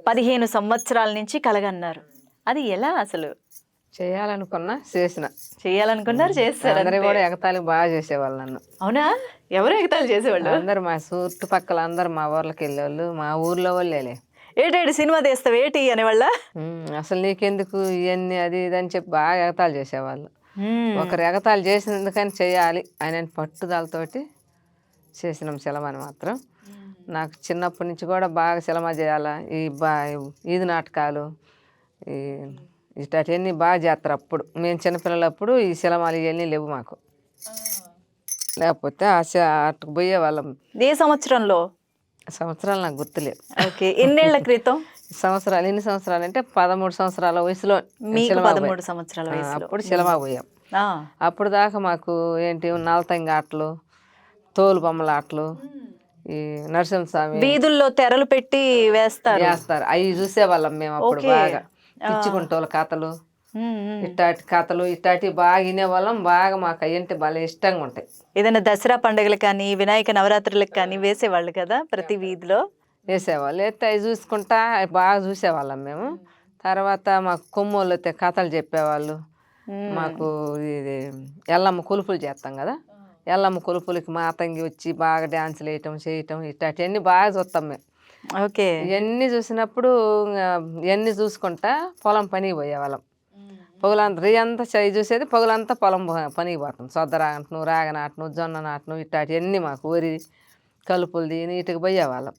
15 సంవత్సరాల నుంచి కలగన్నారు. అది ఎలా అసలు? చేయాలనుకున్నా చేసిన. చేయాలనుకున్నారు చేసేసారు అందరూ అంతే. కూడా ఎగతాళి బాగా చేసేవాళ్ళు నన్ను. అవునా? ఎవరు ఎగతాళి చేసేవాళ్ళు? అందరూ మా చుట్టుపక్కల అందరూ మా ఊర్లకెళ్ళేవాళ్ళు. మా ఊర్లో వాళ్ళేలే. ఏటేటి సినిమా తీస్తావు ఏటి అనేవాళ్ళా? అసలు నీకెందుకు ఇయన్నీ అది ఇది అని చెప్పి బాగా ఎగతాళి చేసేవాళ్ళు. హ్మ్. ఒకరు ఎగతాళి చేసినందుకని చేయాలి అని పట్టుదలతోటి చేసినాం సినిమాని మాత్రం. నాకు చిన్నప్పటి నుంచి కూడా బాగా సినిమా చేయాలా ఈది నాటకాలు ఈ ఇట్లాంటివన్నీ బాగా చేస్తారు అప్పుడు. మేము చిన్నపిల్లలప్పుడు ఈ సినిమాలు ఇవన్నీ లేవు మాకు. లేకపోతే అటుకు పోయేవాళ్ళం. ఏ సంవత్సరంలో? సంవత్సరాలు నాకు గుర్తులేవు. ఓకే. ఎన్నేళ్ల క్రితం? సంవత్సరాలు ఎన్ని సంవత్సరాలు అంటే 13 సంవత్సరాల వయసులో మీకు సినిమాకి 13 సంవత్సరాల వయసులో. అప్పుడు సినిమాకి పోయాం. ఆ! అప్పుడు దాకా మాకు ఏంటి నలతంగి ఆటలు, తోలు బొమ్మల ఆటలు, ఈ నరసింహస్వామి వీధుల్లో తెరలు పెట్టి వేస్తారు. వేస్తారు. అవి చూసేవాళ్ళం మేము అప్పుడు ఓకే. బాగా. పిచ్చుకుంటోళ్ళ కథలు, హ్మ్. హ్మ్. ఇట్టాటి కథలు ఇట్టాటి బాగా వినేవాళ్ళం. బాగా మాకు అయ్యంటే భలే ఇష్టంగా ఉంటాయి. ఏదైనా దసరా పండుగలకు కానీ, వినాయక నవరాత్రులకు కానీ వేసేవాళ్ళు కదా ప్రతి వీధిలో. వేసేవాళ్ళు. అయితే అవి చూసుకుంటా అవి బాగా చూసేవాళ్ళం మేము. తర్వాత మాకు కొమ్మోళ్ళు అయితే కథలు చెప్పేవాళ్ళు. హ్మ్. మాకు ఇది ఎల్లమ్మ కొలుపులు చేస్తాం కదా, ఎల్లమ్మ కొలుపులకి మా తంగి వచ్చి బాగా డ్యాన్సులు వేయటం చేయటం ఇట్లాంటివన్నీ బాగా చూస్తాం మేము. ఓకే. ఇవన్నీ చూసినప్పుడు ఇవన్నీ చూసుకుంటా పొలం పనికి పోయేవాళ్ళం. పొగలంతా రేయంతా చై చూసేది, పొగలంతా పొలం పనికి పోతాం. సొద్ద రాగంటను, రాగ నాటను, జొన్న నాటను ఇట్లాంటివన్నీ మాకు వరి కలుపులు దీని ఇటుకు పోయేవాళ్ళం.